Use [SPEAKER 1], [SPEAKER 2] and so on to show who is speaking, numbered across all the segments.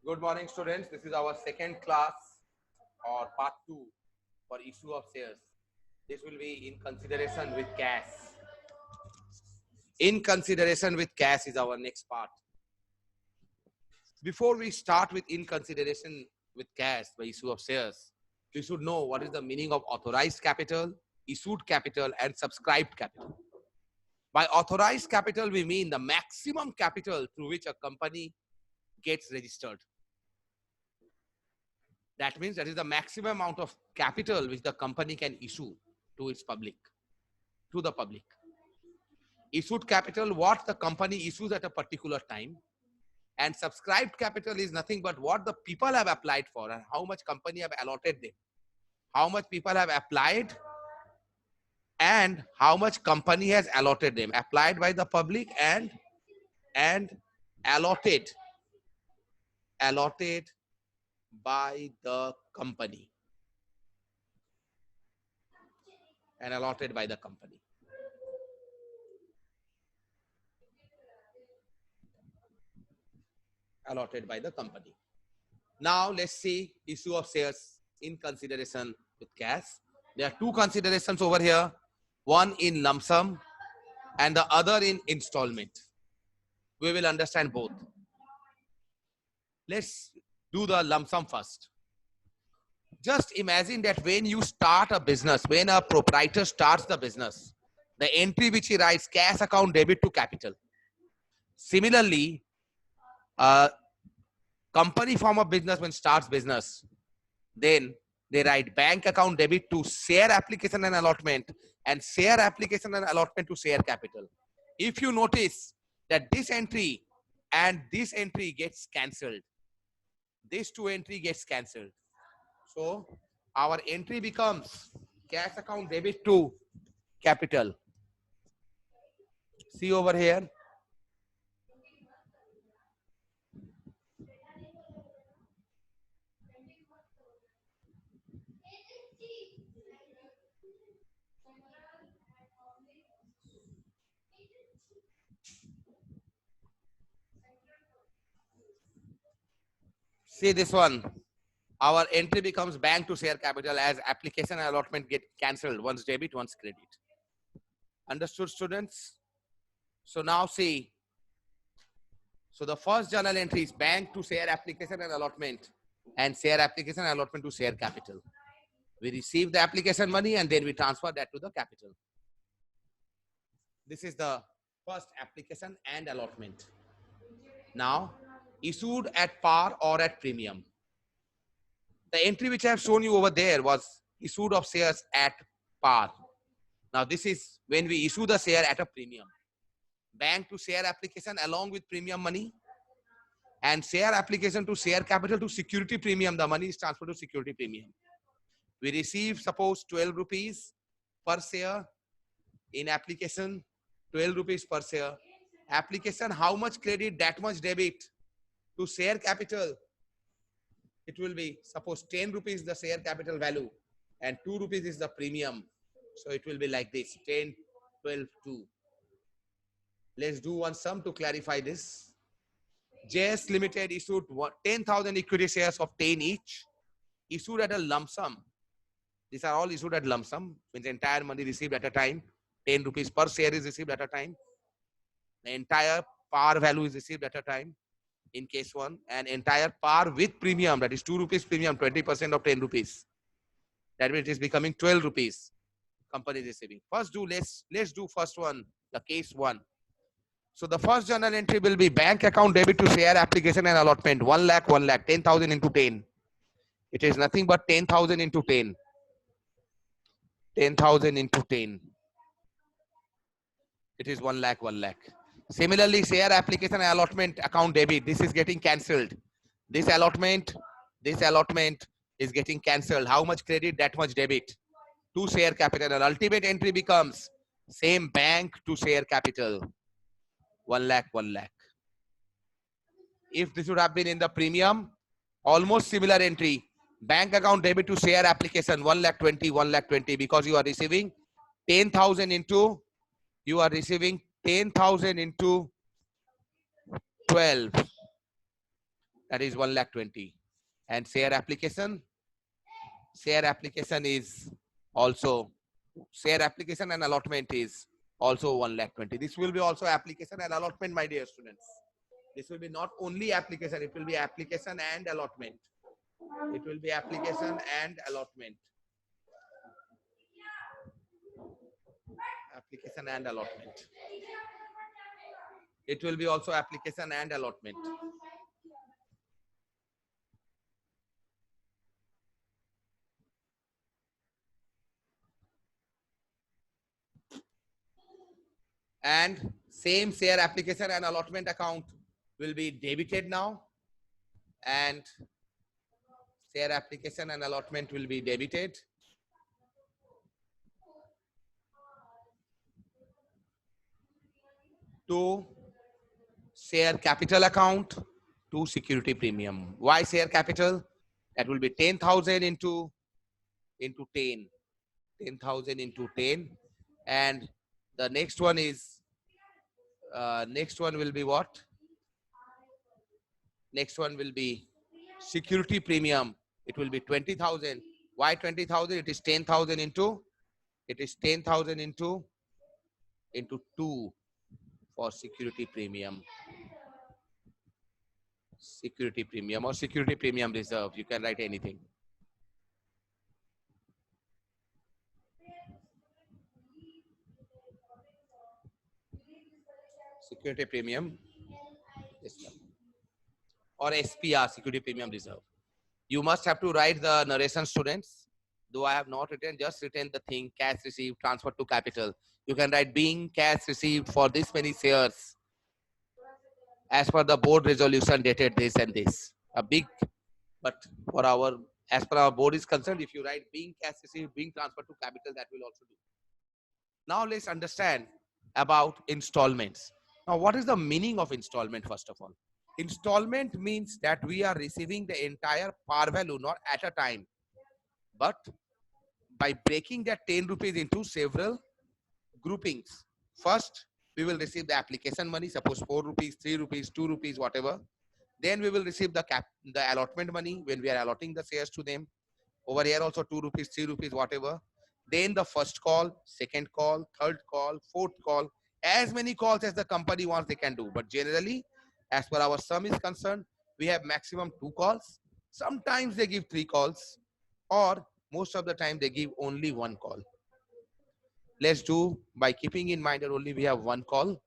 [SPEAKER 1] Good morning, students. This is our second class or part 2 for issue of shares. This will be in consideration with cash. In consideration with cash is our next part. Before we start with in consideration with cash by issue of shares, we should know what is the meaning of authorized capital, issued capital, and subscribed capital. By authorized capital, we mean the maximum capital through which a company gets registered. That means that is the maximum amount of capital which the company can issue to its public, to the public. Issued capital, what the company issues at a particular time, and subscribed capital is nothing but what the people have applied for and how much company have allotted them. How much people have applied and how much company has allotted them. Applied by the public and allotted by the company. And allotted by the company. Allotted by the company. Now let's see issue of shares in consideration with cash. There are two considerations over here, one in lump sum and the other in installment. We will understand both. Let's do the lump sum first. Just imagine that when you start a business, when a proprietor starts the business, the entry which he writes, cash account debit to capital. Similarly, company form of business when starts business, then they write bank account debit to share application and allotment and share application and allotment to share capital. If you notice that this entry and this entry gets cancelled, this two entry gets cancelled. So our entry becomes cash account debit to capital. See over here. See this one. Our entry becomes bank to share capital as application and allotment get cancelled. Once debit, once credit. Understood, students? So now see. So the first journal entry is bank to share application and allotment and share application and allotment to share capital. We receive the application money and then we transfer that to the capital. This is the first application and allotment. Now, issued at par or at premium. The entry which I have shown you over there was issued of shares at par. Now, this is when we issue the share at a premium. Bank to share application along with premium money and share application to share capital to security premium. The money is transferred to security premium. We receive, suppose, 12 rupees per share in application, 12 rupees per share. Application, how much credit, that much debit. To share capital, it will be, suppose, 10 rupees the share capital value and 2 rupees is the premium. So it will be like this, 10, 12, 2. Let's do one sum to clarify this. JS Limited issued 10,000 equity shares of 10 each, issued at a lump sum. These are all issued at lump sum, means entire money received at a time. 10 rupees per share is received at a time. The entire par value is received at a time in case 1, and entire par with premium, that is 2 rupees premium, 20% of 10 rupees. That means it is becoming 12 rupees company is receiving. First let's do first one, the case 1. So the first journal entry will be bank account debit to share application and allotment. 1 lakh, 1 lakh, 10,000 into 10. It is nothing but 10,000 into 10. 10,000 into 10. It is 1 lakh, 1 lakh. Similarly, share application and allotment account debit. This is getting cancelled. This allotment is getting cancelled. How much credit, that much debit to share capital. And ultimate entry becomes same bank to share capital. 1 lakh, 1 lakh. If this would have been in the premium, almost similar entry. Bank account debit to share application 1 lakh 20, 1 lakh 20, because you are receiving 10,000 into, you are receiving 10,000 into 12. That is 1,20,000. And share application is also, share application and allotment is also 1,20,000. This will be also application and allotment, my dear students. This will be not only application, it will be application and allotment. It will be application and allotment. Application and allotment. It will be also application and allotment. And same share application and allotment account will be debited now, and share application and allotment will be debited. To share capital account to security premium. Why share capital? That will be 10,000 into 10. 10,000 into 10. And the next one is, next one will be what? Next one will be security premium. It will be 20,000. Why 20,000? It is 10,000 into, it is 10,000 into 2 for security premium. Security premium or security premium reserve. You can write anything. Security premium or SPR, security premium reserve. You must have to write the narration, students. Though I have not written, just written the thing, cash received, transfer to capital. You can write being cash received for this many shares as per the board resolution dated this and this. A big, but for our, as per our board is concerned, if you write being cash received, being transferred to capital, that will also do. Now let's understand about installments. Now, what is the meaning of installment, first of all? Installment means that we are receiving the entire par value, not at a time, but by breaking that 10 rupees into several groupings. First, we will receive the application money, suppose 4 rupees, 3 rupees, 2 rupees, whatever. Then we will receive the allotment money when we are allotting the shares to them. Over here also 2 rupees, 3 rupees, whatever. Then the first call, second call, third call, fourth call, as many calls as the company wants they can do. But generally, as per our sum is concerned, we have maximum 2 calls. Sometimes they give 3 calls, or most of the time they give only 1 call. Let's do by keeping in mind that only we have 1 call.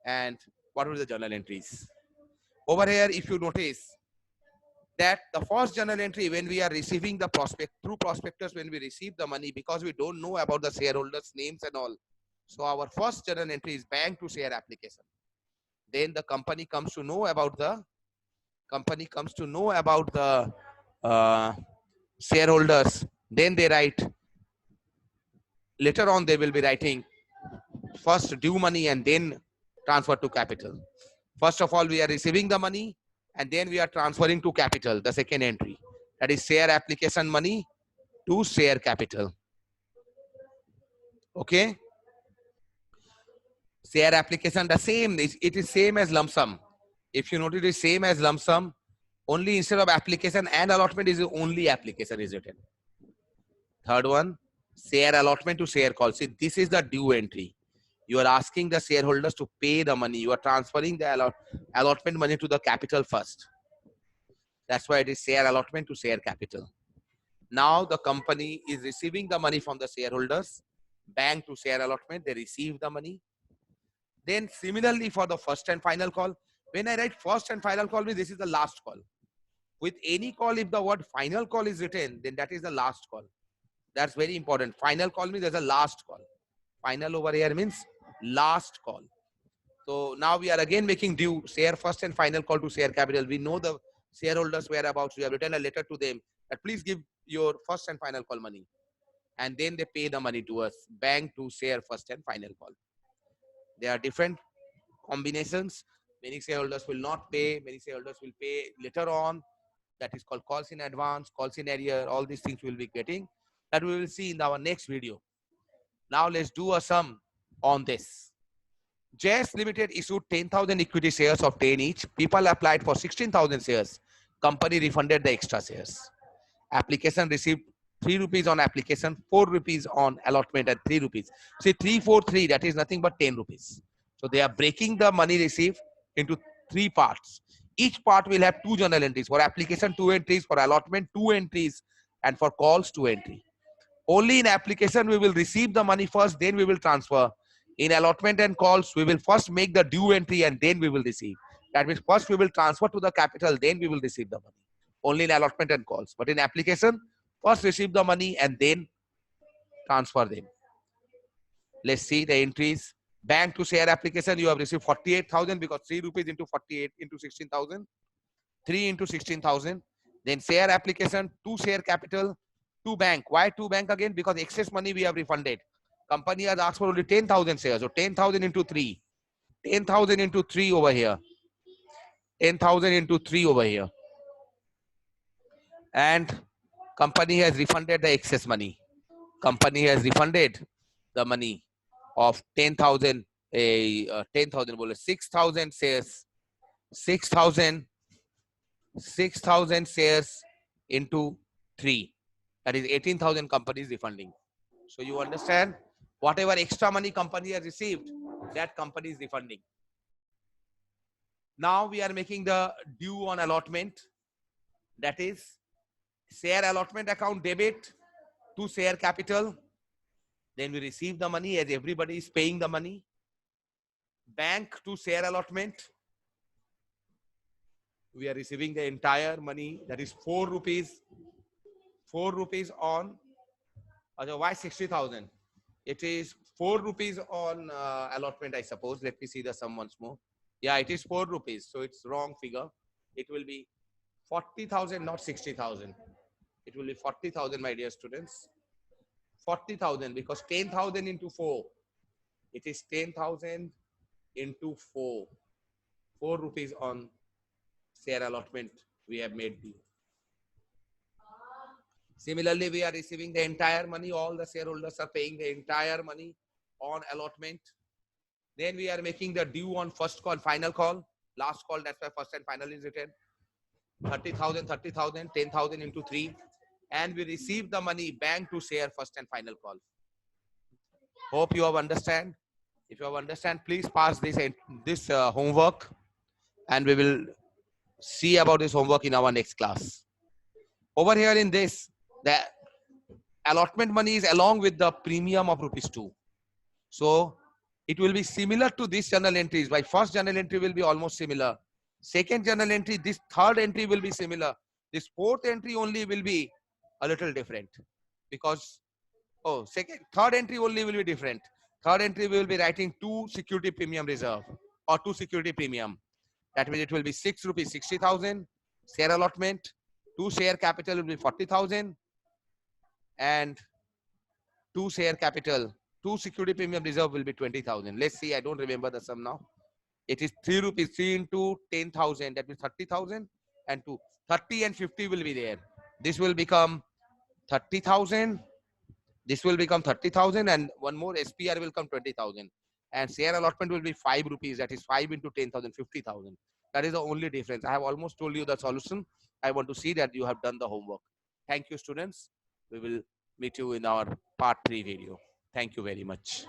[SPEAKER 1] And what are the journal entries? Over here, if you notice that the first journal entry, when we are receiving the through prospectus, when we receive the money, because we don't know about the shareholders' names and all. So our first journal entry is bank to share application. Then the company comes to know about the shareholders. Then they write, later on they will be writing first due money and then transfer to capital. First of all, we are receiving the money and then we are transferring to capital, the second entry. That is share application money to share capital. Okay. Share application, the same, it is same as lump sum. If you notice, it is same as lump sum. Only instead of application and allotment is only application is written. Third one, share allotment to share call. See, this is the due entry. You are asking the shareholders to pay the money. You are transferring the allotment money to the capital first. That's why it is share allotment to share capital. Now the company is receiving the money from the shareholders. Bank to share allotment, they receive the money. Then similarly for the first and final call, when I write first and final call, this is the last call. With any call, if the word final call is written, then that is the last call. That's very important. Final call means there's a last call. Final over here means last call. So now we are again making due share first and final call to share capital. We know the shareholders whereabouts. We have written a letter to them that please give your first and final call money. And then they pay the money to us. Bank to share first and final call. There are different combinations. Many shareholders will not pay. Many shareholders will pay later on. That is called calls in advance, calls in arrear. All these things we will be getting. That we will see in our next video. Now let's do a sum on this. JS Limited issued 10,000 equity shares of 10 each. People applied for 16,000 shares. company refunded the extra shares. Application received 3 rupees on application, 4 rupees on allotment, and 3 rupees. See, 3, 4, 3, that is nothing but 10 rupees. So they are breaking the money received into 3 parts. Each part will have 2 journal entries. For application, 2 entries. For allotment, 2 entries. And for calls, 2 entries. Only in application, we will receive the money first, then we will transfer. In allotment and calls, we will first make the due entry and then we will receive. That means first we will transfer to the capital, then we will receive the money. Only in allotment and calls. But in application, first receive the money and then transfer them. Let's see the entries. Bank to share application, you have received 48,000 because 3 rupees into 48 into 16,000. 3 into 16,000. Then share application, to share capital, to bank. Why to bank again? Because excess money we have refunded. Company has asked for only 10,000 shares. So 10,000 into 3. 10,000 into 3 over here. 10,000 into 3 over here. And company has refunded the excess money. Company has refunded the money of 10,000, 10,000, 6,000 shares. 6,000 shares into 3. That is 18,000 companies refunding. So you understand, whatever extra money company has received, that company is refunding. Now we are making the due on allotment. That is share allotment account debit to share capital. Then we receive the money as everybody is paying the money. Bank to share allotment. We are receiving the entire money, that is 4 rupees. 4 rupees on, why 60,000? It is 4 rupees on allotment, I suppose. Let me see the sum once more. Yeah, it is 4 rupees. So it's wrong figure. It will be 40,000, not 60,000. It will be 40,000, my dear students. 40,000 because 10,000 into 4. It is 10,000 into 4. 4 rupees on share allotment we have made due. Similarly, we are receiving the entire money. All the shareholders are paying the entire money on allotment. Then we are making the due on first call, final call, last call. That's why first and final is written. 30,000, 30,000, 10,000 into 3. And we receive the money bank to share first and final call. Hope you have understand. If you have understand, please pass this homework, and we will see about this homework in our next class. Over here in this, the allotment money is along with the premium of ₹2. So it will be similar to this journal entries. My first journal entry will be almost similar. Second journal entry, this third entry will be similar. This fourth entry only will be a little different because, third entry only will be different. Third entry we will be writing 2 security premium reserve or 2 security premium. That means it will be 6 rupees 60,000 share allotment. 2 share capital will be 40,000 and 2 share capital, 2 security premium reserve will be 20,000. Let's see, I don't remember the sum now. It is 3 rupees, 3 into 10,000, that means 30,000 and 2. 30 and 50 will be there. This will become 30,000. This will become 30,000 and one more SPR will come 20,000. And share allotment will be 5 rupees. That is 5 into 10,000, 50,000. That is the only difference. I have almost told you the solution. I want to see that you have done the homework. Thank you, students. We will meet you in our part 3 video. Thank you very much.